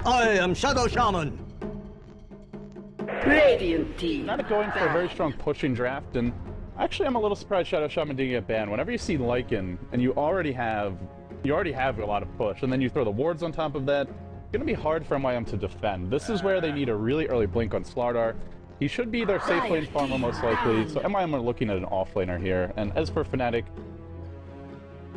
I am Shadow Shaman. Radiant team. Not going for a very strong pushing draft, and actually I'm a little surprised Shadow Shaman didn't get banned. Whenever you see Lycan and you already have a lot of push, and then you throw the wards on top of that, it's gonna be hard for MYM to defend. This is where they need a really early blink on SLTV. He should be their safe lane farmer most likely, so MYM are looking at an offlaner here. And as for Fnatic,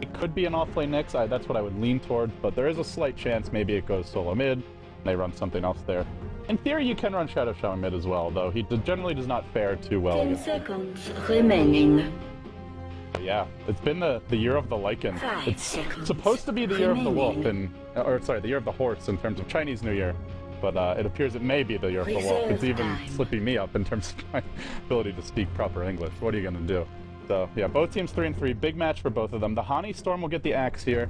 it could be an offlane next. That's what I would lean toward, but there is a slight chance maybe it goes solo mid, and they run something else there. In theory, you can run Shadow Shaman mid as well, though he generally does not fare too well. 10 seconds remaining. Yeah, it's been the year of the Lycan. It's supposed to be the year of the wolf, or sorry, the year of the horse in terms of Chinese New Year, but it appears it may be the year of the wolf. It's even slipping me up in terms of my ability to speak proper English. What are you gonna do? So yeah, both teams 3-3, big match for both of them. The Hani Storm will get the axe here.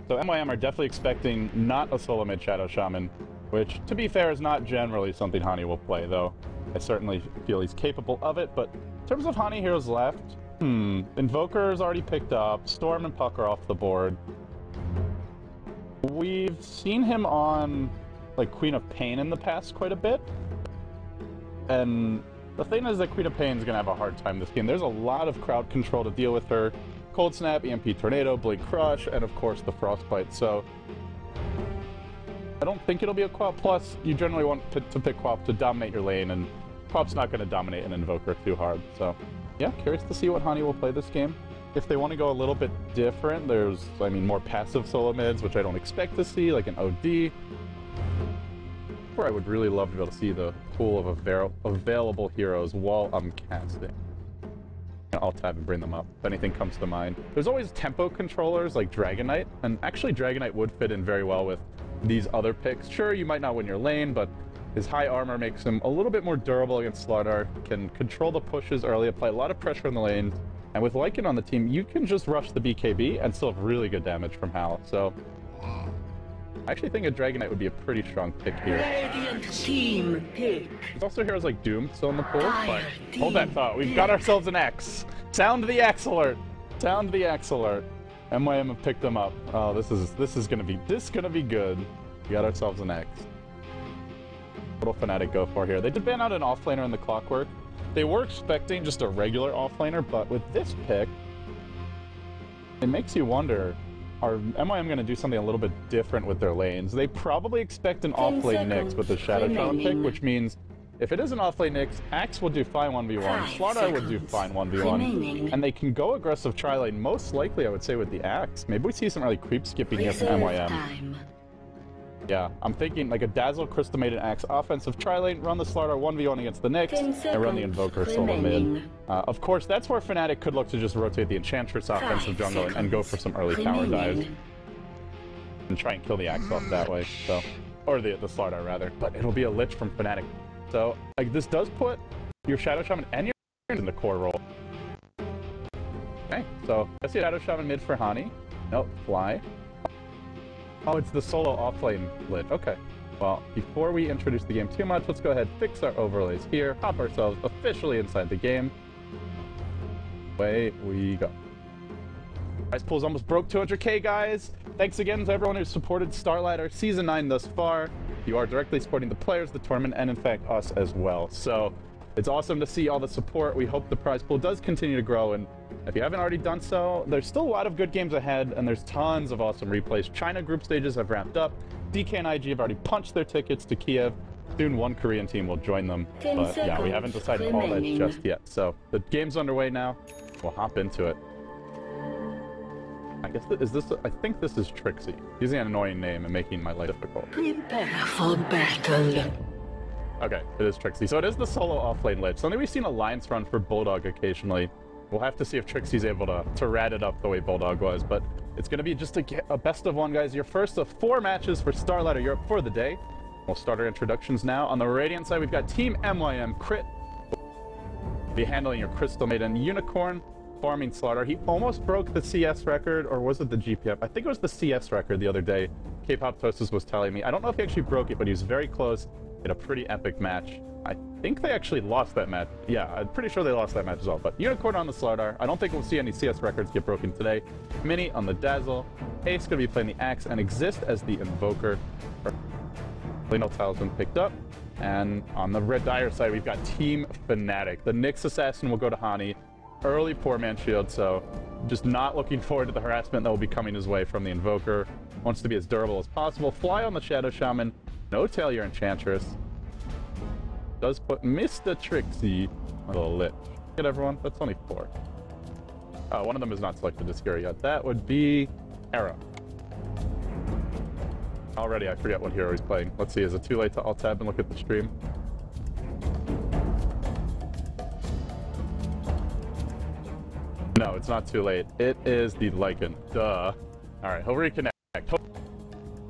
So MYM are definitely expecting not a solo mid Shadow Shaman, which, to be fair, is not generally something Hani will play, though I certainly feel he's capable of it. But in terms of Hani heroes left, Invoker is already picked up, Storm and Puck are off the board. We've seen him on, like, Queen of Pain in the past quite a bit. And the thing is that Queen of Pain is going to have a hard time this game. There's a lot of crowd control to deal with her. Cold Snap, EMP Tornado, Blade Crush, and of course the Frostbite. So I don't think it'll be a Quap. Plus, you generally want to pick Quap to dominate your lane, and Quap's not going to dominate an Invoker too hard. So yeah, curious to see what Hani will play this game. If they want to go a little bit different, there's, I mean, more passive solo mids, which I don't expect to see, like an OD. Where I would really love to be able to see the pool of available heroes while I'm casting. I'll tab and bring them up if anything comes to mind. There's always tempo controllers like Dragon Knight, and actually Dragon Knight would fit in very well with these other picks. Sure, you might not win your lane, but his high armor makes him a little bit more durable against SLTV, can control the pushes early, apply a lot of pressure in the lanes, and with Lycan on the team, you can just rush the BKB and still have really good damage from Hal. So I actually think a Dragon Knight would be a pretty strong pick here. Radiant team pick. There's also heroes like Doom still in the pool, but hold that thought. We've got ourselves an X. Sound the X alert. Sound the X alert. MYM have picked them up. Oh, this is gonna be good. We got ourselves an X. What will Fnatic go for here? They did ban out an offlaner in the Clockwork. They were expecting just a regular offlaner, but with this pick, it makes you wonder, are MYM going to do something a little bit different with their lanes? They probably expect an offlane Nyx with the Shadow Shaman pick, which means if it is an offlane Nyx, Axe will do fine 1v1, SLTV would do fine 1v1, and they can go aggressive tri-lane, most likely I would say with the Axe. Maybe we see some early creep skipping here from MYM. Yeah, I'm thinking like a Dazzle Crystal Maiden Axe offensive tri-lane, run the SLTV 1v1 against the Nyx, and run the Invoker solo mid. Of course, that's where Fnatic could look to just rotate the Enchantress offensive jungle and go for some early tower dives. And try and kill the Axe off that way, so... Or the SLTV rather, but it'll be a Lich from Fnatic. So, like, this does put your Shadow Shaman and your in the core role. Okay, so let's see Shadow Shaman mid for Hani. Nope, fly. Oh, it's the solo offlane Lich. Okay. Well, before we introduce the game too much, let's go ahead, fix our overlays here, hop ourselves officially inside the game. Away we go. Prize pool's almost broke 200k, guys. Thanks again to everyone who's supported StarLadder Season 9 thus far. You are directly supporting the players, the tournament, and in fact us as well. So it's awesome to see all the support. We hope the prize pool does continue to grow, and if you haven't already done so, there's still a lot of good games ahead, and there's tons of awesome replays. China group stages have wrapped up. DK and IG have already punched their tickets to Kiev. Soon one Korean team will join them. But yeah, we haven't decided all that just yet. So the game's underway now. We'll hop into it. I guess I think this is Trixie. Using an annoying name and making my life difficult. Prepare for battle. Okay, it is Trixie. So it is the solo offlane Lich. Something we've seen Alliance run for Bulldog occasionally. We'll have to see if Trixie's able to rat it up the way Bulldog was, but it's going to be just a best of one, guys. Your first of 4 matches for StarLadder Europe for the day. We'll start our introductions now. On the Radiant side, we've got Team MYM Crit. Be handling your Crystal Maiden Unicorn, farming SLTV. He almost broke the CS record, or was it the GPF? I think it was the CS record the other day. K-Pop Toasters was telling me. I don't know if he actually broke it, but he was very close. in a pretty epic match. I think they actually lost that match. Yeah, I'm pretty sure they lost that match as well. But Unicorn on the SLTV. I don't think we'll see any CS records get broken today. Mini on the Dazzle. Ace going to be playing the Axe and Exist as the Invoker. Lino tile's been picked up. And on the Red Dire side, we've got Team Fnatic. The Nyx Assassin will go to Hani. Early poor man shield, so just not looking forward to the harassment that will be coming his way from the Invoker. Wants to be as durable as possible. Fly on the Shadow Shaman. No tail your Enchantress. Does put Mr. Trixie a little lit. Get everyone? That's only 4. Oh, one of them is not selected as hero yet. That would be Era. Already, I forget what hero he's playing. Let's see, is it too late to alt-tab and look at the stream? No, it's not too late. It is the Lycan. Duh. Alright, he'll reconnect.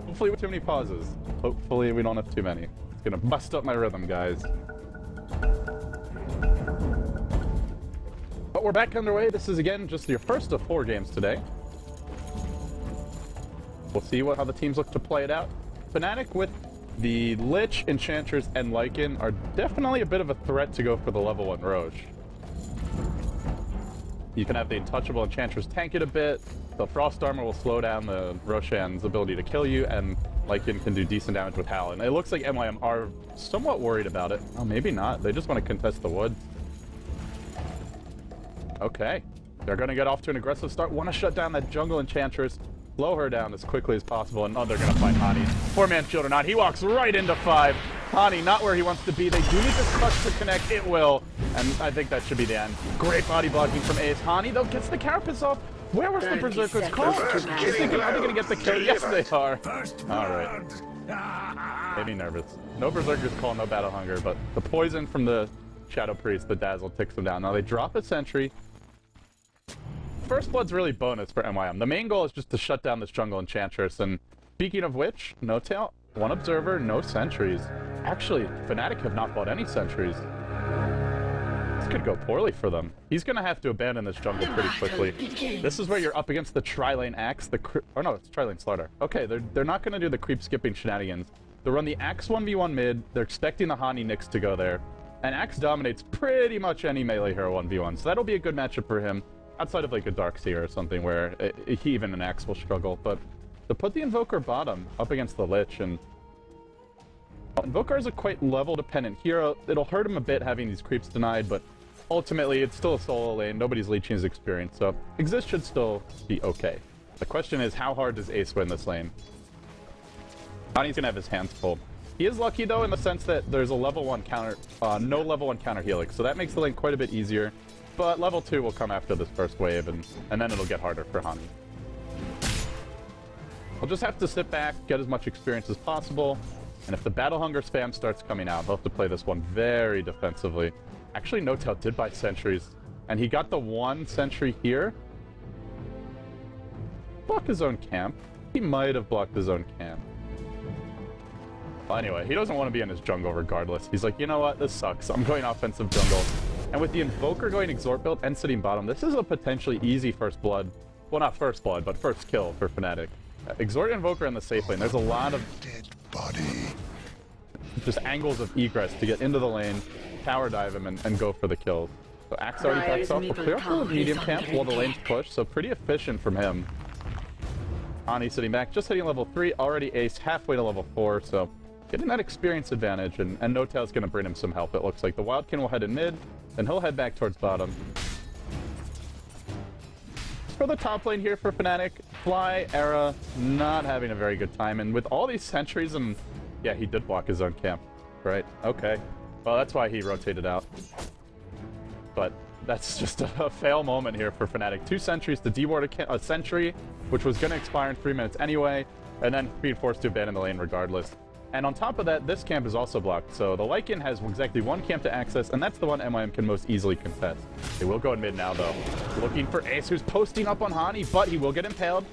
Hopefully with too many pauses. Hopefully we don't have too many. It's gonna bust up my rhythm, guys. But we're back underway. This is, again, just your first of 4 games today. We'll see how the teams look to play it out. Fnatic with the Lich, Enchantress, and Lycan are definitely a bit of a threat to go for the level 1 Roche. You can have the Untouchable Enchantress tank it a bit. The Frost Armor will slow down the Roshan's ability to kill you, and Lycan can do decent damage with Hal. And it looks like MYM are somewhat worried about it. Oh, maybe not. They just want to contest the wood. Okay. They're going to get off to an aggressive start. Want to shut down that Jungle Enchantress. Slow her down as quickly as possible, and oh, they're going to find Hani. 4-man shield or not, he walks right into 5. Hani not where he wants to be. They do need this clutch to connect. It will, and I think that should be the end. Great body blocking from Ace. Hani, though, gets the carapace off. Where was the Berserker's call? Are they going to get the kill? Yes, they are. All right. Made me nervous. No Berserker's call, no Battle Hunger, but the poison from the Shadow Priest, the Dazzle, ticks them down. Now they drop a sentry. First Blood's really bonus for MYM. The main goal is just to shut down this Jungle Enchantress, and speaking of which, no tail, 1 observer, no sentries. Actually, Fnatic have not bought any sentries. This could go poorly for them. He's gonna have to abandon this jungle pretty quickly. This is where you're up against the Tri-Lane Axe, oh no, it's Tri-Lane SLTV. Okay, they're not gonna do the creep skipping shenanigans. They'll run the Axe 1v1 mid, they're expecting the Hani Nyx to go there. And Axe dominates pretty much any melee hero 1v1, so that'll be a good matchup for him. Outside of like a Darkseer or something where even an Axe will struggle, but to put the Invoker bottom up against the Lich, and Invoker is a quite level-dependent hero. It'll hurt him a bit having these creeps denied, but ultimately it's still a solo lane. Nobody's leeching his experience, so Exist should still be okay. The question is, how hard does Ace win this lane? Hani's gonna have his hands full. He is lucky though in the sense that there's a level 1 counter, no level 1 counter helix, so that makes the lane quite a bit easier. But level 2 will come after this first wave, and then it'll get harder for Hani. We'll just have to sit back, get as much experience as possible, and if the Battle Hunger spam starts coming out, he'll have to play this one very defensively. Actually, No Tail did buy sentries, and he got the 1 sentry here. Block his own camp. He might have blocked his own camp. Well, anyway, he doesn't want to be in his jungle regardless. He's like, you know what, this sucks. I'm going offensive jungle. And with the Invoker going Exort build and sitting bottom, this is a potentially easy first blood. Well, not first blood, but first kill for Fnatic. Exort Invoker in the safe lane. There's a lot of just angles of egress to get into the lane, tower dive him, and go for the kills. So Axe already backs off. We'll clear up the medium camp while the lane's pushed, so pretty efficient from him. Ani sitting back, just hitting level 3, already Ace, halfway to level 4, so getting that experience advantage, and No Tail's going to bring him some help. It looks like the Wildkin will head in mid, then he'll head back towards bottom. For the top lane here for Fnatic, Fly, Era, not having a very good time, and with all these sentries, and yeah, he did block his own camp, right? Okay. Well, that's why he rotated out. But that's just a fail moment here for Fnatic. 2 sentries to deward a sentry, which was going to expire in 3 minutes anyway, and then being forced to abandon the lane regardless. And on top of that, this camp is also blocked, so the Lycan has exactly 1 camp to access, and that's the one MYM can most easily contest. They will go in mid now, though. Looking for Ace, who's posting up on Hani, but he will get impaled.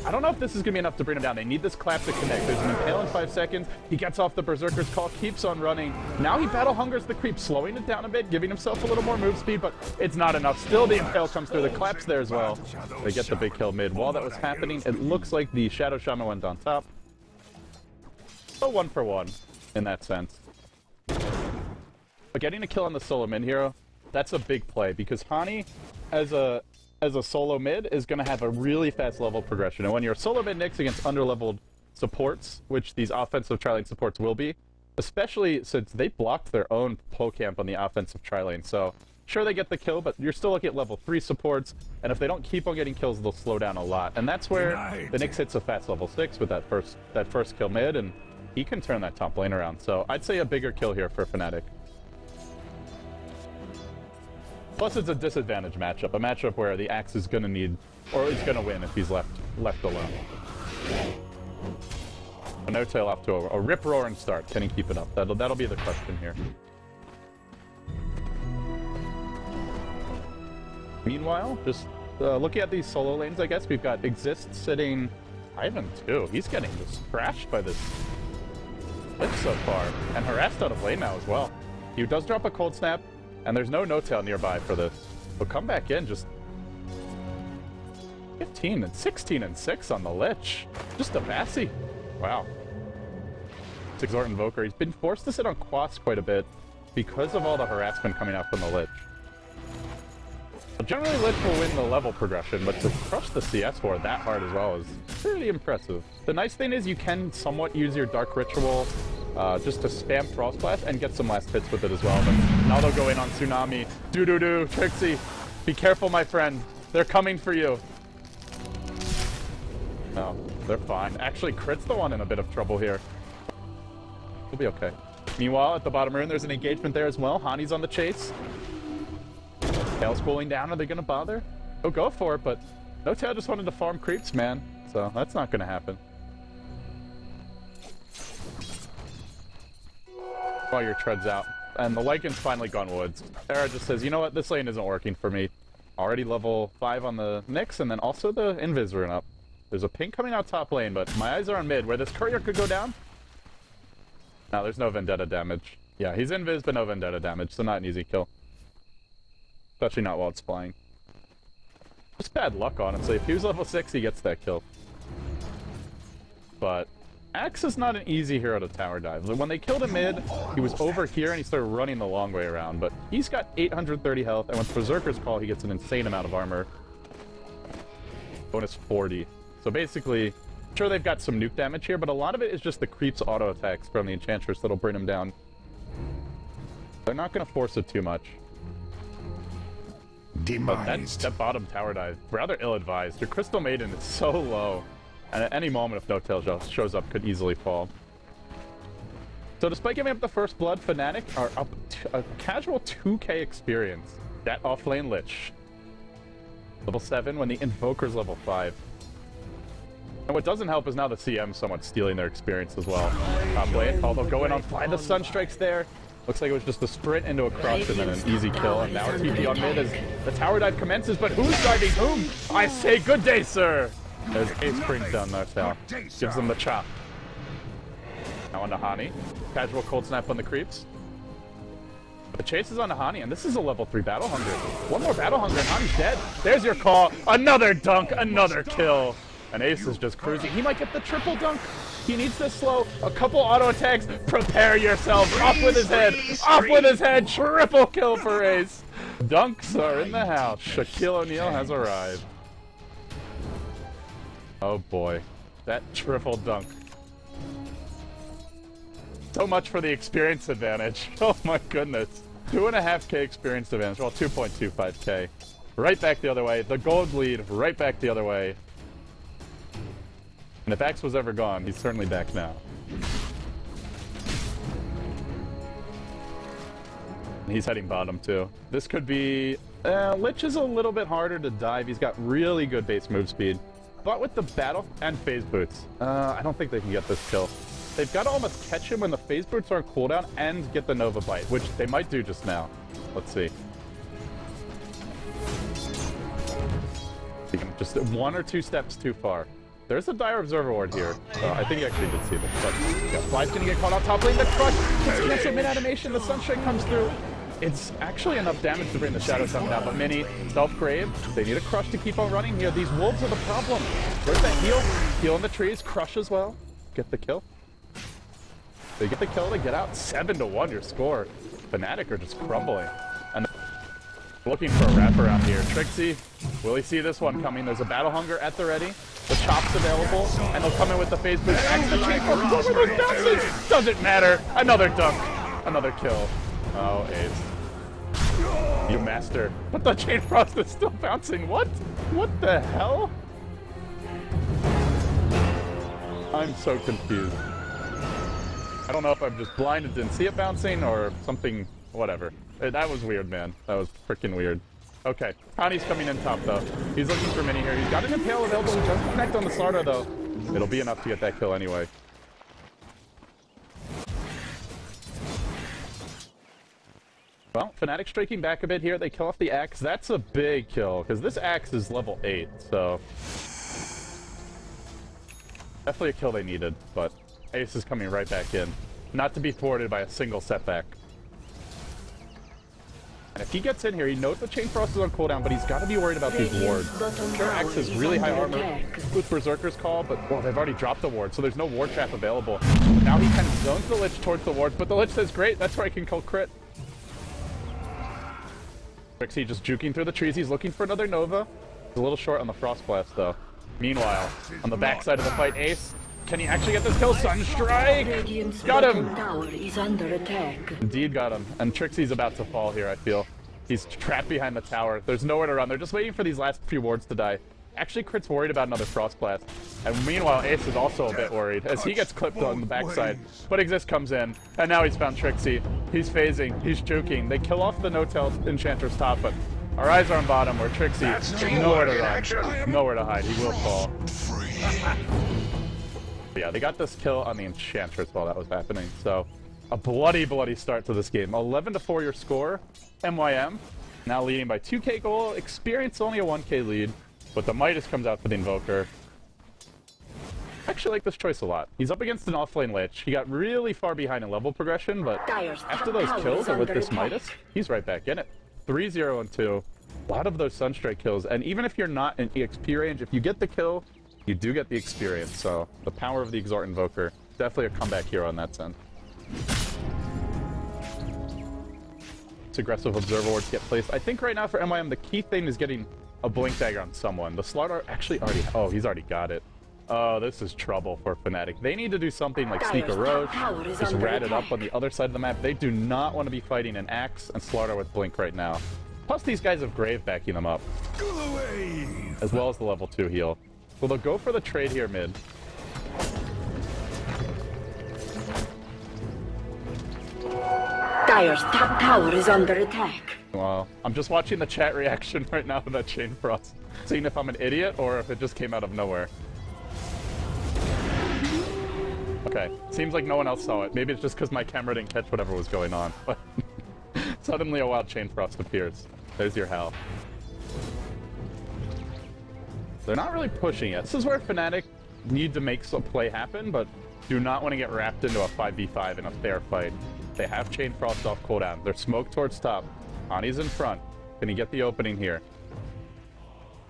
I don't know if this is going to be enough to bring him down. They need this clap to connect. There's an impale in 5 seconds. He gets off the Berserker's call, keeps on running. Now he battle hungers the creep, slowing it down a bit, giving himself a little more move speed, but it's not enough. Still, the impale comes through. The clap's there as well. They get the big kill mid. While that was happening, it looks like the Shadow Shaman went on top. So 1 for 1 in that sense. But getting a kill on the solo mid hero, that's a big play, because Hani, as a solo mid, is going to have a really fast level progression. And when you're solo mid Nyx against underleveled supports, which these offensive tri-lane supports will be, especially since they blocked their own poke camp on the offensive tri-lane. So, sure they get the kill, but you're still looking at level 3 supports, and if they don't keep on getting kills, they'll slow down a lot. And that's where the Nyx hits a fast level 6 with that first kill mid, and he can turn that top lane around. So, I'd say a bigger kill here for Fnatic. Plus, it's a disadvantage matchup, a matchup where the Axe is going to need, or is going to win if he's left alone. A No-Tail off to a rip-roaring start. Can he keep it up? That'll be the question here. Meanwhile, just looking at these solo lanes, I guess, we've got Exist sitting Ivan too. He's getting just crashed by this Lich so far, and harassed out of lane now as well. He does drop a cold snap, and there's no No-Tail nearby for this. But come back in, just 15 and 16 and 6 on the Lich. Just a Massey. Wow. It's Exhort Invoker. He's been forced to sit on Quas quite a bit because of all the harassment coming out from the Lich. But generally, Lich will win the level progression, but to crush the CS for that hard as well is pretty impressive. The nice thing is you can somewhat use your Dark Ritual just to spam Frost Blast and get some last hits with it as well. But now they'll go in on Tsunami. Do-do-do, Trixie. Be careful, my friend. They're coming for you. No, they're fine. Actually, Crit's the one in a bit of trouble here. We'll be okay. Meanwhile, at the bottom rune, there's an engagement there as well. Hani's on the chase. Tail's cooling down. Are they going to bother? Oh, go for it, but No-Tail just wanted to farm creeps, man. So that's not going to happen. While your tread's out. And the Lycan's finally gone woods. Era just says, you know what? This lane isn't working for me. Already level 5 on the Nyx, and then also the Invis rune up. There's a ping coming out top lane, but my eyes are on mid, where this courier could go down. No, there's no Vendetta damage. Yeah, he's Invis, but no Vendetta damage, so not an easy kill. Especially not while it's flying. Just bad luck, honestly. If he was level 6, he gets that kill. But Axe is not an easy hero to tower dive. When they killed him mid, he was over here and he started running the long way around. But he's got 830 health, and with Berserker's Call, he gets an insane amount of armor. Bonus 40. So basically, sure they've got some nuke damage here, but a lot of it is just the creeps auto attacks from the Enchantress that'll bring him down. They're not going to force it too much. But that bottom tower dive, rather ill-advised. Your Crystal Maiden is so low, and at any moment if No-Tail shows up, could easily fall. So despite giving up the first blood, Fnatic are up to a casual 2k experience. That offlane Lich. Level 7 when the Invoker's level 5. And what doesn't help is now the CM somewhat stealing their experience as well. Top lane, although going on fly, the Sunstrike's there. Looks like it was just a sprint into a crush and then an easy kill. And now TP on mid as the tower dive commences, but who's driving whom? I say good day, sir! As Ace brings down No-Tail. Gives them the chop. Now on to Hani. Casual cold snap on the creeps. But the chase is on to Hani, and this is a level 3 Battle Hunger. One more Battle Hunger and Hani's dead. There's your call. Another dunk, another kill. And Ace is just cruising. He might get the triple dunk. He needs to slow. A couple auto attacks. Prepare yourself. Off with his head. Off with his head. Triple kill for Ace. Dunks are in the house. Shaquille O'Neal has arrived. Oh boy. That triple dunk. So much for the experience advantage. Oh my goodness. 2.5k experience advantage. Well, 2.25k. Right back the other way. The gold lead right back the other way. And if Axe was ever gone, he's certainly back now. And he's heading bottom too. This could be... Lich is a little bit harder to dive. He's got really good base move speed. But with the battle and phase boots, I don't think they can get this kill. They've got to almost catch him when the phase boots are on cooldown and get the Nova Bite, which they might do just now. Let's see. Just 1 or 2 steps too far. There's a Dire Observer Ward here. I think he actually did see this. But yeah, Fly's gonna get caught on top lane. The crush gets canceled mid-animation. The Sunshine comes through. It's actually enough damage to bring the Shadow Summon down. But Mini, self-grave. They need a crush to keep on running here. These wolves are the problem. Where's that heal? Heal in the trees. Crush as well. Get the kill. They get the kill to get out. 7-1 your score. Fnatic are just crumbling. And looking for a wraparound here. Trixie, will he see this one coming? There's a Battle Hunger at the ready. The chop's available, and they'll come in with the phase boost. Axe the chain frost over those bounces! Doesn't matter. Another dunk. Another kill. Oh, ace. You master. But the chain frost is still bouncing. What? What the hell? I'm so confused. I don't know if I'm just blind and didn't see it bouncing or something, whatever. That was weird, man. That was freaking weird. Okay, Connie's coming in top, though. He's looking for mini here. He's got an Impale available. He doesn't connect on the SLTV, though. It'll be enough to get that kill anyway. Well, Fnatic striking back a bit here. They kill off the Axe. That's a big kill, because this Axe is level 8, so... definitely a kill they needed, but Ace is coming right back in. Not to be thwarted by a single setback. And if he gets in here, he knows the Chain Frost is on cooldown, but he's got to be worried about these wards. Sure, Axe has really high armor with Berserker's Call, but well, they've already dropped the ward, so there's no ward trap available. Now he kind of zones the Lich towards the wards, but the Lich says, great, that's where I can kill crit. Trixie just juking through the trees. He's looking for another Nova. He's a little short on the Frost Blast, though. Meanwhile, on the backside of the fight, Ace, can he actually get this kill? Sunstrike! Got him! Tower is under attack. Indeed got him. And Trixie's about to fall here, I feel. He's trapped behind the tower. There's nowhere to run. They're just waiting for these last few wards to die. Actually, Crit's worried about another Frost Blast. And meanwhile, Ace is also a bit worried as he gets clipped on the backside. But Exist comes in, and now he's found Trixie. He's phasing. He's juking. They kill off the no-tail Enchanter's top, but our eyes are on bottom where Trixie nowhere to run. Nowhere to hide. He will fall. But yeah, they got this kill on the Enchantress while that was happening. So, a bloody, bloody start to this game. 11-4 your score. MYM now leading by 2k goal. Experience only a 1k lead. But the Midas comes out for the Invoker. I actually like this choice a lot. He's up against an offlane Lich. He got really far behind in level progression, but after those kills and with this Midas, he's right back in it. 3-0 and 2. A lot of those Sunstrike kills, and even if you're not in EXP range, if you get the kill, you do get the experience. So the power of the Exort Invoker, definitely a comeback hero in that sense. It's aggressive Observer Wards get placed. I think right now for MYM, the key thing is getting a Blink Dagger on someone. The SLTV actually already... oh, he's already got it. Oh, this is trouble for Fnatic. They need to do something like sneak a Roche, just rat it up on the other side of the map. They do not want to be fighting an Axe and SLTV with Blink right now. Plus, these guys have Grave backing them up, as well as the level 2 heal. Well, they'll go for the trade here mid. Dire's top tower is under attack. Well, I'm just watching the chat reaction right now to that Chain Frost, seeing if I'm an idiot or if it just came out of nowhere. Okay, seems like no one else saw it. Maybe it's just because my camera didn't catch whatever was going on. But suddenly a wild Chain Frost appears. There's your Hal. They're not really pushing yet. This is where Fnatic need to make some play happen, but do not want to get wrapped into a 5v5 in a fair fight. They have Chain Frost off cooldown. They're smoked towards top. Ani's in front. Can he get the opening here?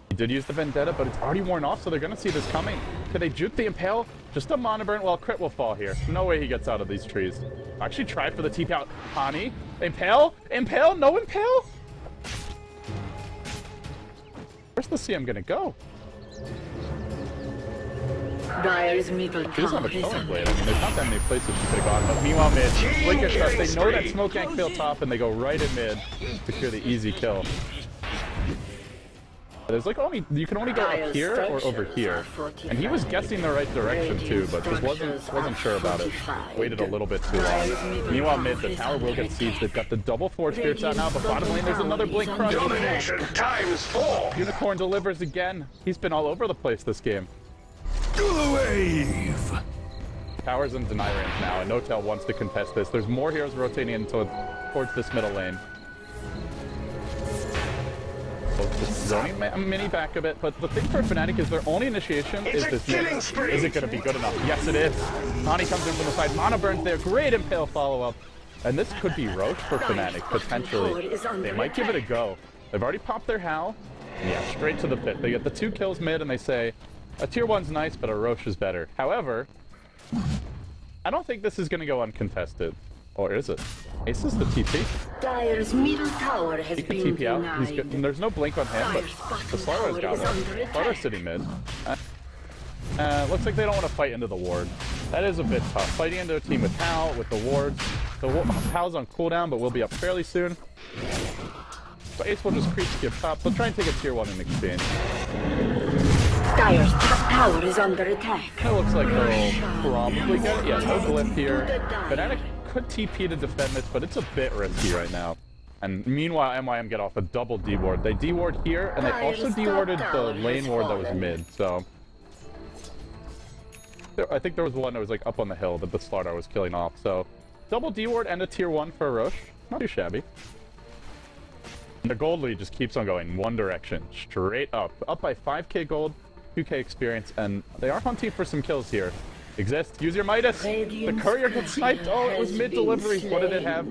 He did use the Vendetta, but it's already worn off, so they're going to see this coming. Could they juke the Impale? Just a Mana Burn? Well, Crit will fall here. No way he gets out of these trees. Actually try for the TP out. Ani? Impale? Impale? No Impale? Where's the CM going to go? Dire's middle She doesn't have tower a is Killing under Blade. I mean, there's not that many places she could have gone. But meanwhile, mid, Blinker Trust, they know that Smoke can't kill top, and they go right in mid to secure the easy kill. There's like only, you can only go up here or over here. And he was guessing the right direction too, but just wasn't sure about it. Waited a little bit too long. Meanwhile, mid, the tower will get sieged. They've got the double Force Spirits out now, but bottom lane, there's another Blink Crush. Domination times 4. Unicorn delivers again. He's been all over the place this game. Wave. Tower's in deny range now, and No-Tail wants to contest this. There's more heroes rotating in towards this middle lane. Just zoning mini back a bit, but the thing for Fnatic is their only initiation is this mid. Is it going to be good enough? Yes, it is. Ani comes in from the side. Mana Burns there. Great Impale follow-up. And this could be Roche for Fnatic, potentially. They might give it a go. They've already popped their Hal. Yeah, straight to the pit. They get the 2 kills mid, and they say, a tier 1's nice, but a Roche is better. However, I don't think this is going to go uncontested. Or is it? Ace is the TP. Dire's middle tower has He can been TP out. denied. He's good. And there's no blink on him, but the Slardar's got him. Slardar's sitting mid. Looks like they don't want to fight into the ward. That is a bit tough. Fighting into a team with Hal, with the wards. Hal's on cooldown, but will be up fairly soon. So Ace will just creep skip top. They'll try and take a tier 1 in exchange. Dire's top tower is under attack. It looks like they'll probably get it. Yeah, no blip here. Fnatic could TP to defend this, but it's a bit risky right now. And meanwhile, MYM get off a double D-ward. They D-ward here, and they also D-warded the lane ward that was mid, so... I think there was one that was like up on the hill that the SLTV was killing off, so... Double D-ward and a tier 1 for Roche. Not too shabby. And the gold lead just keeps on going one direction, straight up. Up by 5k gold, 2k experience, and they are hunting for some kills here. Exist, use your Midas! The courier gets sniped! Oh, it was mid-delivery. What did it have?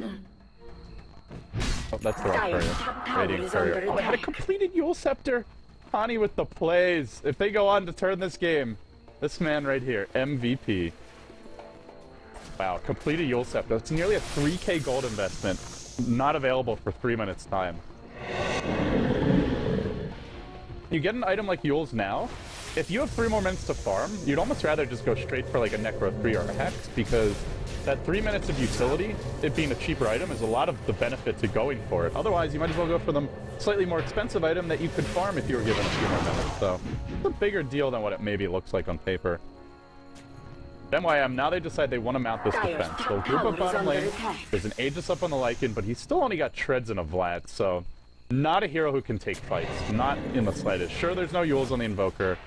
Oh, that's the wrong courier. Radiant courier. Oh, they had a completed Yule Scepter! Hani with the plays. If they go on to turn this game, this man right here, MVP. Wow, completed Yule Scepter. That's nearly a 3k gold investment. Not available for 3 minutes time. You get an item like Yule's now. If you have 3 more minutes to farm, you'd almost rather just go straight for like a Necro 3 or a Hex, because that 3 minutes of utility, it being a cheaper item, is a lot of the benefit to going for it. Otherwise, you might as well go for the slightly more expensive item that you could farm if you were given a few more minutes. So, it's a bigger deal than what it maybe looks like on paper. MYM, now they decide they want to mount this defense. They'll group up bottom lane. There's an Aegis up on the Lycan, but he's still only got Treads and a Vlad, so not a hero who can take fights. Not in the slightest. Sure, there's no Yules on the Invoker.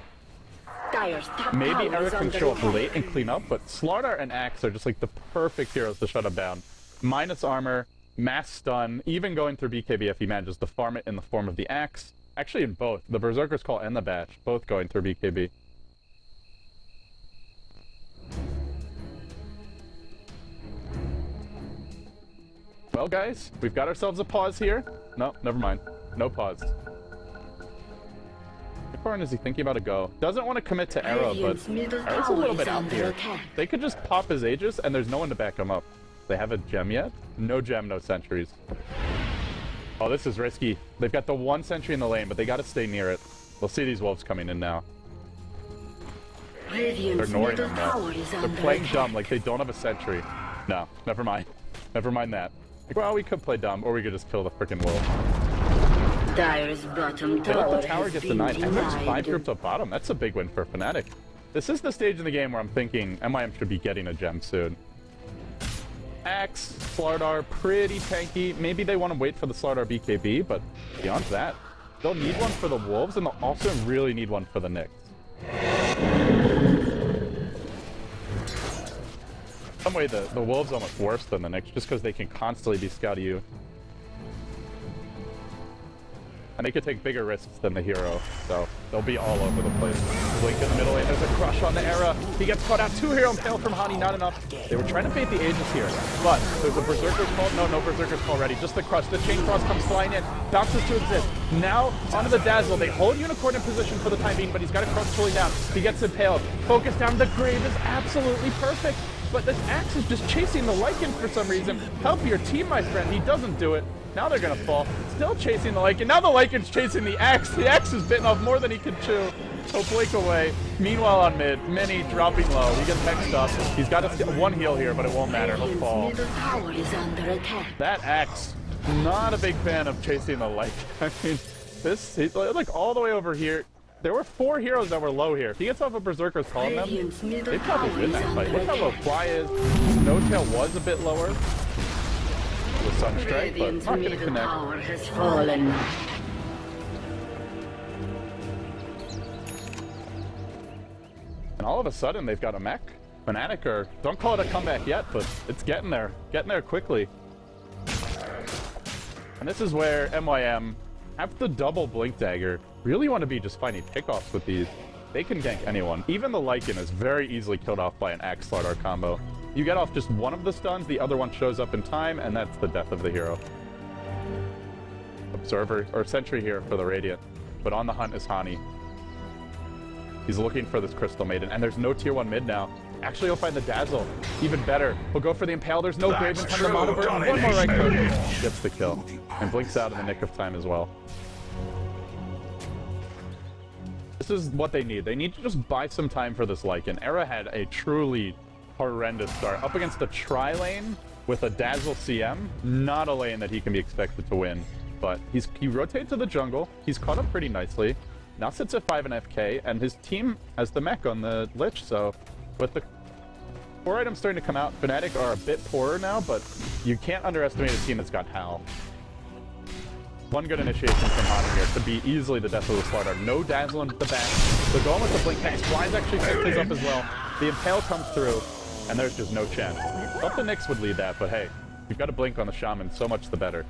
Maybe Eric can show up late and clean up, but SLTV and Axe are just like the perfect heroes to shut him down. Minus armor, mass stun, even going through BKB if he manages to farm it in the form of the Axe. Actually in both. The Berserker's Call and the Bash, both going through BKB. Well, guys, we've got ourselves a pause here. No, never mind. No pause. How far in is he thinking about a go? Doesn't want to commit to Arrow, but Arrow's a little bit out here. They could just pop his Aegis, and there's no one to back him up. They have a gem yet? No gem, no sentries. Oh, this is risky. They've got the 1 sentry in the lane, but they got to stay near it. We'll see these wolves coming in now. They're ignoring them now. They're playing dumb, like they don't have a sentry. No, never mind. Never mind that. Like, well, we could play dumb, or we could just kill the frickin' wolf. Dire's bottom tower the tower gets denied, and there's 5 groups up bottom. That's a big win for Fnatic. This is the stage in the game where I'm thinking MYM should be getting a gem soon. Axe, SLTV, pretty tanky. Maybe they want to wait for the SLTV BKB, but beyond that, they'll need one for the Wolves, and they'll also really need one for the Knicks. In some way, the Wolves are almost worse than the Knicks, just because they can constantly be scouting you. And they could take bigger risks than the hero, so they'll be all over the place. Blink in the middle lane, there's a crush on the Era. He gets caught out. 2 hero impale from Hani, not enough. They were trying to bait the Aegis here, but there's a Berserker's Call. No Berserker's Call ready. Just the crush. The Chain Cross comes flying in. Bounces to exist. Now onto the Dazzle. They hold Unicorn in position for the time being, but he's got a crush pulling down. He gets impaled. Focus down. The Grave is absolutely perfect. But this Axe is just chasing the Lycan for some reason. Help your team, my friend. He doesn't do it. Now they're gonna fall. Still chasing the Lycan. Now the Lycan's chasing the Axe. The Axe is bitten off more than he can chew. He'll blink away. Meanwhile on mid, Mini dropping low. He gets hexed up. He's got 1 heal here, but it won't matter. He'll fall. That Axe, not a big fan of chasing the Lycan. I mean, he's like all the way over here. There were 4 heroes that were low here. If he gets off a Berserker's Call on them, they probably win that fight. Look how low Fly is. No Tail was a bit lower. The Sunstrike, but not going to connect. And all of a sudden, they've got a mech. Fnatic, or don't call it a comeback yet, but it's getting there quickly. And this is where MYM have the double Blink Dagger. Really want to be just finding pickoffs with these. They can gank anyone. Even the Lycan is very easily killed off by an Axe SLTV combo. You get off just one of the stuns, the other one shows up in time, and that's the death of the hero. Observer, or Sentry here for the Radiant. But on the hunt is Hani. He's looking for this Crystal Maiden, and there's no tier 1 mid now. Actually, he'll find the Dazzle. Even better. He'll go for the Impale. There's no Grave in time to true, Mono Burn. One more right domination. click. Gets the kill. And blinks out in the nick of time as well. This is what they need. They need to just buy some time for this Lycan. Era had a truly horrendous start. Up against a tri-lane with a Dazzle CM. Not a lane that he can be expected to win. But he rotates to the jungle. He's caught up pretty nicely. Now sits at 5 and FK, and his team has the mech on the Lich, so with the core items starting to come out, Fnatic are a bit poorer now, but you can't underestimate a team that's got Hal. One good initiation from Hanan here could be easily the death of the SLTV. No Dazzle in the back. They're going with the Blink Hex. Blinds actually picked his up as well. The Impale comes through, and there's just no chance. Thought the Nyx would lead that, but hey, you've got a Blink on the Shaman, so much the better.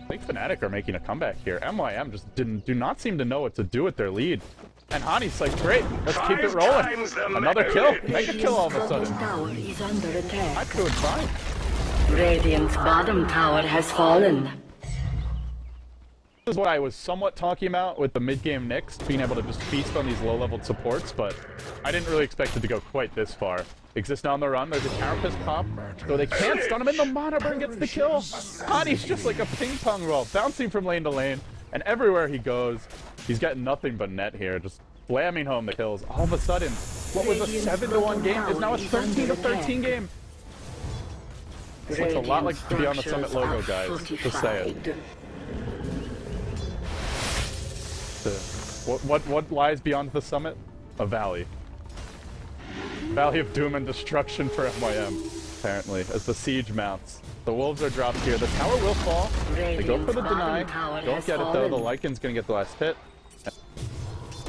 I think Fnatic are making a comeback here. MYM just do not seem to know what to do with their lead. And Hani's like, great, let's keep it rolling. Another kill. Make a kill all of a sudden. Tower is under attack. I'm doing fine. Radiant's bottom tower has fallen. This is what I was somewhat talking about with the mid-game Nyx, being able to just feast on these low-leveled supports, but I didn't really expect it to go quite this far. Exist now on the run, there's a Carapace pop, so they can't stun him in. The Mono Burn gets the kill. Hani's just like a ping-pong ball, bouncing from lane to lane, and everywhere he goes, he's getting nothing but net here, just slamming home the kills. All of a sudden, what was a 7-1 game is now a 13-13 game. This looks a lot like the Beyond the Summit logo, guys. Just saying. What lies beyond the summit? A valley. Valley of doom and destruction for MYM, apparently, as the siege mounts. The wolves are dropped here. The tower will fall. They go for the deny. Don't get it though. The Lycan's gonna get the last hit.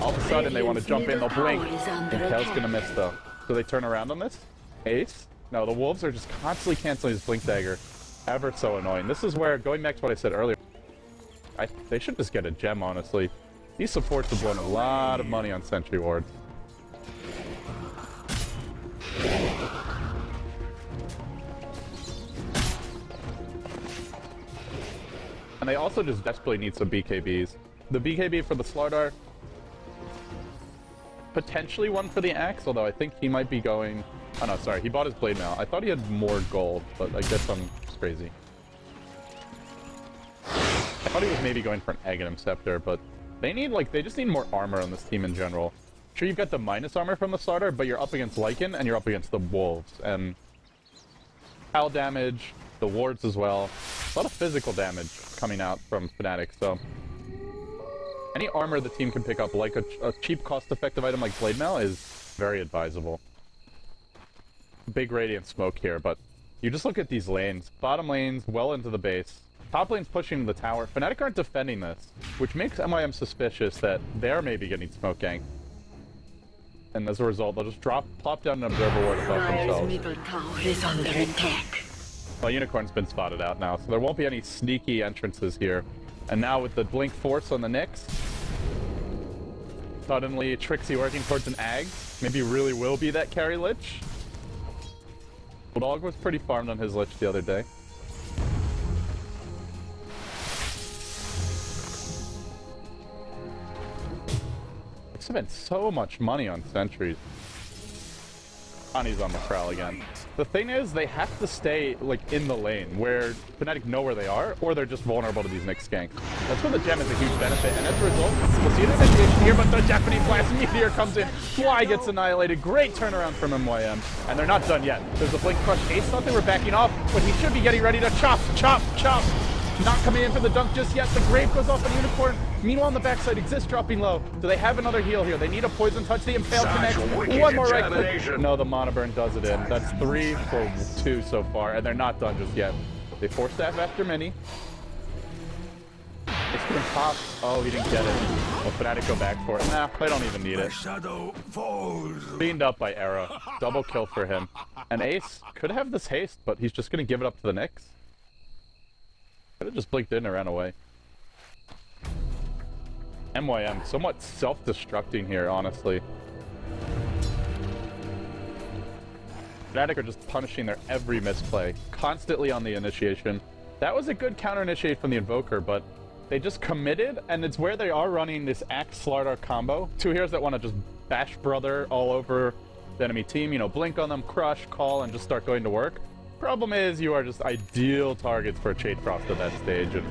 All of a sudden they want to jump in. They'll blink. Impale's gonna miss though. So they turn around on this. Ace? No, the wolves are just constantly canceling his blink dagger. Ever so annoying. This is where, going back to what I said earlier, they should just get a gem, honestly. These supports have blown a lot of money on sentry wards. And they also just desperately need some BKBs. The BKB for the SLTV, potentially one for the axe, although I think he might be going... Oh no, sorry, he bought his blade now. I thought he had more gold, but I guess I'm just crazy. I thought he was maybe going for an Aghanim Scepter, but they need, like, they just need more armor on this team in general. Sure, you've got the minus armor from the SLTV, but you're up against Lycan, and you're up against the wolves, and... Pal damage, the wards as well. A lot of physical damage coming out from Fnatic, so... Any armor the team can pick up, like a cheap, cost-effective item like Blade Mail, is very advisable. Big Radiant Smoke here, but you just look at these lanes. Bottom lane's well into the base. Top lane's pushing the tower. Fnatic aren't defending this, which makes MYM suspicious that they're maybe getting smoke ganked. And as a result, they'll just plop down an observer ward above themselves. Middle tower is under attack. Well, Unicorn's been spotted out now, so there won't be any sneaky entrances here. And now with the Blink Force on the Nyx, suddenly Trixie working towards an Ag. Maybe really will be that carry Lich. Bulldog was pretty farmed on his Lich the other day. They spent so much money on sentries. Ani's on the prowl again. The thing is, they have to stay, like, in the lane, where Fnatic know where they are, or they're just vulnerable to these Nyx ganks. That's where the gem is a huge benefit, and as a result, we'll see the situation here, but the Japanese Blast Meteor comes in. Fly gets annihilated. Great turnaround from MYM, and they're not done yet. There's a Blink Crush. Ace thought they were backing off, but he should be getting ready to chop, chop, chop. Not coming in for the dunk just yet. The Grave goes off on Unicorn. Meanwhile, on the backside, Exist dropping low. Do they have another heal here? They need a Poison Touch. The Impale connects. One more right click. No, the Mono Burn does it in. That's 3 for 2 so far, and they're not done just yet. They Force Staff after Mini. It's gonna pop. Oh, he didn't get it. Well, Fnatic go back for it. Nah, they don't even need it. Beamed up by Era. Double kill for him. And Ace could have this haste, but he's just gonna give it up to the Nyx. Could have just blinked in and ran away. MYM, somewhat self-destructing here, honestly. Fnatic are just punishing their every misplay, constantly on the initiation. That was a good counter-initiate from the Invoker, but they just committed, and it's where they are running this Axe SLTV combo. Two heroes that want to just Bash Brother all over the enemy team. You know, blink on them, crush, call, and just start going to work. Problem is, you are just ideal targets for a Shade Frost at that stage. And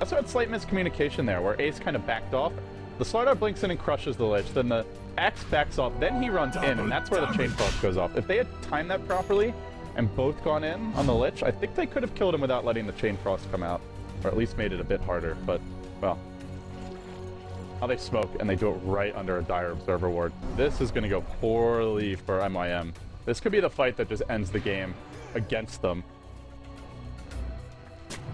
also had slight miscommunication there, where Ace kind of backed off. The SLTV blinks in and crushes the Lich, then the Axe backs off, then he runs in, and that's where the Chain Frost goes off. If they had timed that properly and both gone in on the Lich, I think they could have killed him without letting the Chain Frost come out. Or at least made it a bit harder, but, well. Now they smoke, and they do it right under a Dire Observer Ward. This is going to go poorly for MYM. This could be the fight that just ends the game against them.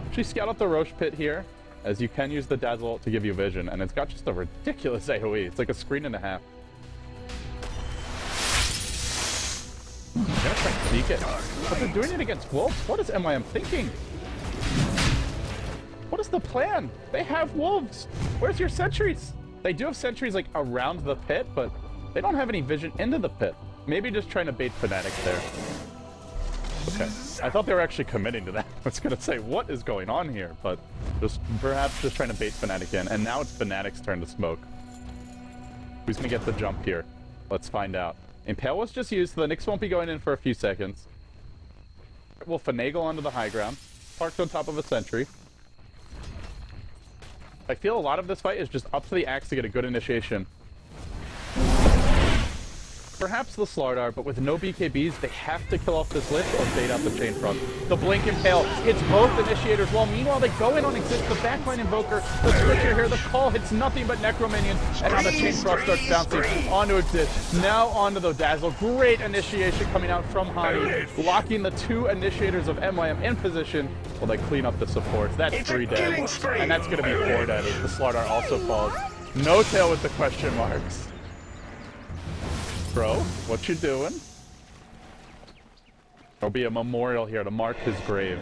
Actually, scout out the Roche Pit here, as you can use the Dazzle ult to give you vision, and it's got just a ridiculous AoE. It's like a screen and a half. They're gonna try and sneak it, but they're doing it against wolves? What is MYM thinking? What is the plan? They have wolves. Where's your sentries? They do have sentries like around the pit, but they don't have any vision into the pit. Maybe just trying to bait Fnatic there. Okay, I thought they were actually committing to that. I was gonna say, what is going on here? But just perhaps just trying to bait Fnatic in. And now it's Fnatic's turn to smoke. Who's gonna get the jump here? Let's find out. Impale was just used, so the Nyx won't be going in for a few seconds. We'll finagle onto the high ground. Parked on top of a sentry. I feel a lot of this fight is just up to the Axe to get a good initiation. Perhaps the SLTV, but with no BKBs, they have to kill off this Lich or bait out the Chain Frost. The Blink Impale hits both initiators, while meanwhile they go in on Exist, the backline Invoker, the Switcher here, the call hits nothing but Necro Minions, and now the Chain Frost starts bouncing onto Exist, now onto the Dazzle. Great initiation coming out from Hani, locking the two initiators of MYM in position while they clean up the supports. That's 3 dead, and that's going to be 4 dead as the SLTV also falls. No tail with the question marks. Bro, what you doing? There'll be a memorial here to mark his grave.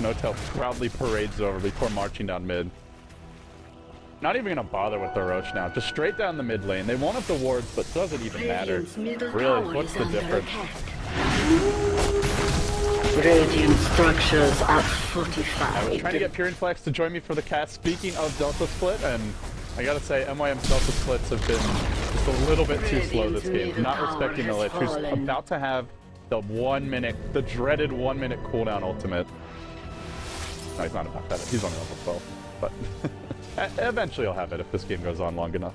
No-Tail proudly parades over before marching down mid. Not even gonna bother with the Roche now. Just straight down the mid lane. They won't have the wards, but does it even matter? Really, what's the difference? Radiant structures are fortified. I was trying to get Pure Inflex to join me for the cast. Speaking of Delta Split, and I gotta say, MYM's Delta Splits have been just a little bit too slow this game. Not respecting the Lich, who's about to have the the dreaded 1 minute cooldown ultimate. No, he's not about that. He's on level 12. But eventually he'll have it if this game goes on long enough.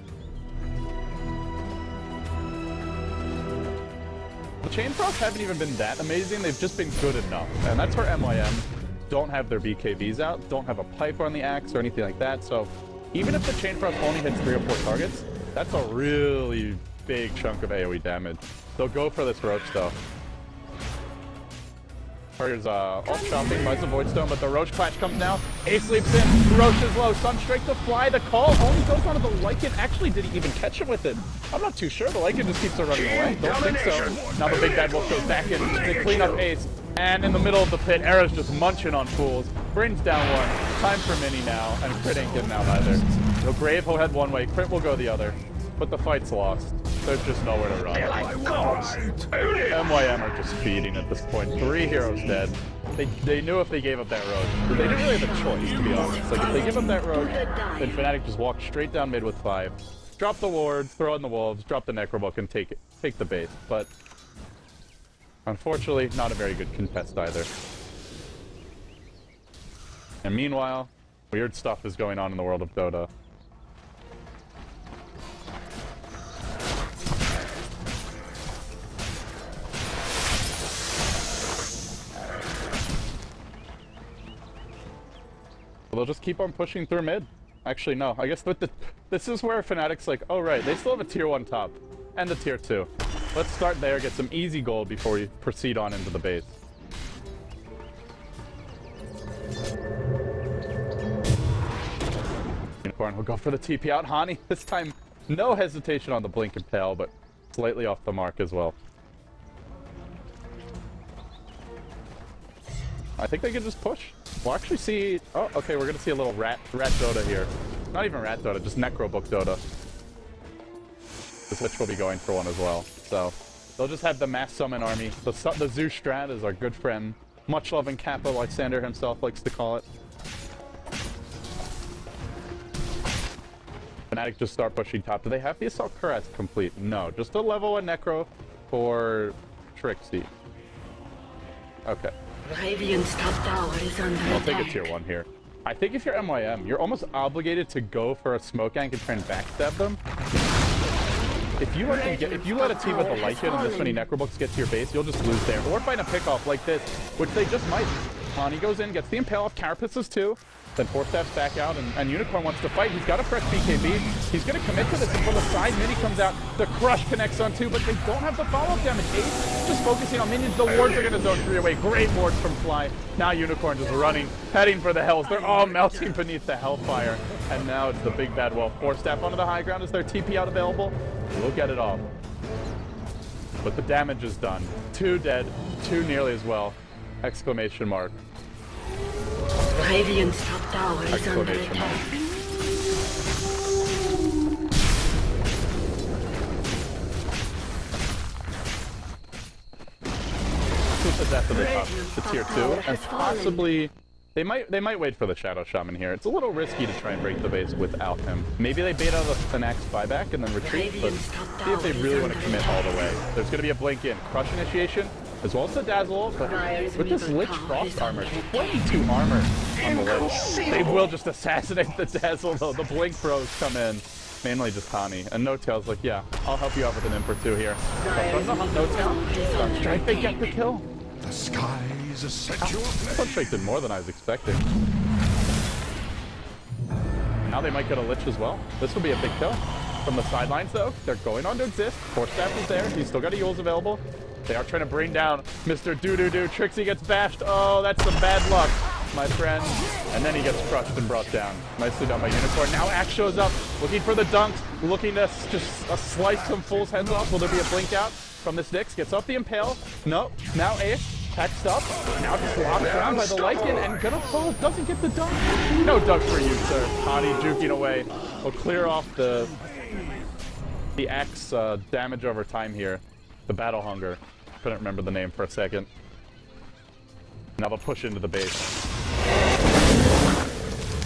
The Chain Frost haven't even been that amazing, they've just been good enough. And that's where MYM don't have their BKBs out, don't have a pipe on the Axe or anything like that, so even if the Chain Frost only hits 3 or 4 targets, that's a really big chunk of AoE damage. They'll go for this Roche though. Warriors ult chopping, buys the Void Stone, but the Roche Clash comes now. Ace leaps in, Roche is low, Sunstrike to fly, the call only goes onto the Lycan. Actually, did he even catch it with it? I'm not too sure, the Lycan just keeps on running away. Don't think so. Now the big bad wolf goes back in, they clean up Ace, and in the middle of the pit, Era's just munching on fools. Brings down one, time for Mini now, and Crit ain't getting out either. So Grave will head one way, Crit will go the other, but the fight's lost. There's just nowhere to run. MYM are just feeding at this point. 3 heroes dead. They knew if they gave up that road. They didn't really have a choice, to be honest. Like, if they give up that road, then Fnatic just walk straight down mid with 5. Drop the ward, throw in the wolves, drop the Necrobook, and take the base. But unfortunately, not a very good contest either. And meanwhile, weird stuff is going on in the world of Dota. They'll just keep on pushing through mid. Actually, no. I guess this is where Fnatic's like, oh right, they still have a tier 1 top and a tier 2. Let's start there, get some easy gold before we proceed on into the base. Unicorn will go for the TP out. Hani, this time, no hesitation on the Blink Impale, but slightly off the mark as well. I think they can just push. We'll actually see... Oh, okay, we're gonna see a little rat Dota here. Not even rat Dota, just Necrobook Dota. The Switch will be going for one as well. So, they'll just have the mass summon army. The Zeus Strat is our good friend. Much loving Kappa, like Sander himself likes to call it. Fnatic just start pushing top. Do they have the Assault Cuirass complete? No, just a level 1 Necro for Trixie. Okay. Radiant's top tower is under I'll take attack. a tier 1 here. I think if you're MYM, you're almost obligated to go for a smoke gank and try and backstab them. If you let a team with the Lycan and this many Necrobooks get to your base, you'll just lose there. Or find a pickoff like this, which they just might. He goes in, gets the Impale off, Carapaces too. Then 4 steps back out, and Unicorn wants to fight. He's got a fresh BKB. He's going to commit to this, and from the side, Mini comes out. The Crush connects on 2, but they don't have the follow-up damage. Ace just focusing on minions. The wards are going to zone 3 away. Great wards from Fly. Now Unicorn just running, heading for the Hells. They're all melting beneath the Hellfire. And now it's the big bad wolf. 4 step onto the high ground. Is there TP out available? We'll get it off. But the damage is done. 2 dead, 2 nearly as well. Exclamation mark. Radiant's top tower is under attack. This is death of the top, the tier 2, and possibly they might wait for the Shadow Shaman here. It's a little risky to try and break the base without him. Maybe they bait out an axe buyback and then retreat, but see if they really want to commit all the way. There's going to be a blink in, Crush initiation, as well as the Dazzle, but with this Lich Frost armor, 22 armor on the Lich. They will just assassinate the Dazzle though. The Blink Pros come in. Mainly just Hani. And No Tail's like, yeah, I'll help you out with an imp or 2 here. But from the No Tail, Strike, they get the kill. The skies are set your Sunstrike did more than I was expecting. Now they might get a Lich as well. This will be a big kill. From the sidelines though, they're going on to exist. 4 staff is there. He's still got a Yules available. They are trying to bring down Mr. Doo-Doo-Doo. Trixie gets bashed. Oh, that's some bad luck, my friend. And then he gets crushed and brought down. Nicely done by Unicorn. Now Axe shows up, looking for the dunks, looking to just slice some Fool's heads off. Will there be a blink out from this Nyx? Gets off the Impale. No, now Ace. Catched up. Now just locked down by the Lycan and gonna fall. Doesn't get the dunk. No dunk for you, sir. Hani juking away. We'll clear off the Axe damage over time here. The Battle Hunger. Couldn't remember the name for a second. Now they'll push into the base.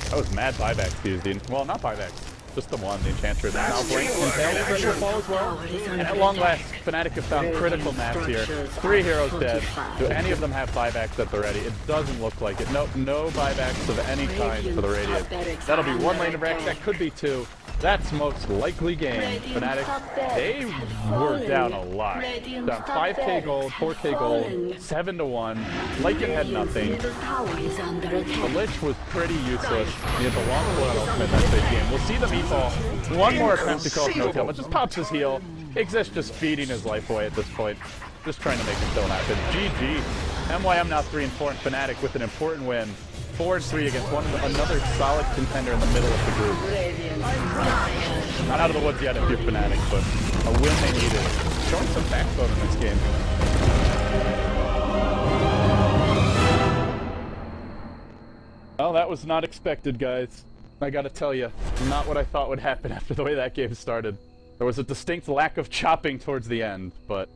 That was mad buybacks using. Well, not buybacks. Just the one, the Enchantress. Now Blink and Tail ready to fall as well. And at long last, Fnatic have found critical maps here. 3 heroes dead. Do any of them have buybacks at the ready? It doesn't look like it. Nope, no buybacks of any kind for the Radiant. That'll be 1 lane of Rex. That could be 2. That's most likely game. Fnatic, they were down a lot. Down 5k gold, 4k gold, 7 to 1. Lycan had nothing. The Lich was pretty useless. He had the long blood ultimate in that big game. We'll see the meatball. 1 more attempt to call No Tail, but just pops his heel. Exist just feeding his life away at this point. Just trying to make him kill happen. GG. MYM now 3-4 and Fnatic with an important win. 4-3 against another solid contender in the middle of the group. Not out of the woods yet if you're Fnatic, but a win they needed. Showing some backbone in this game. Well, that was not expected, guys. I gotta tell you, not what I thought would happen after the way that game started. There was a distinct lack of chopping towards the end, but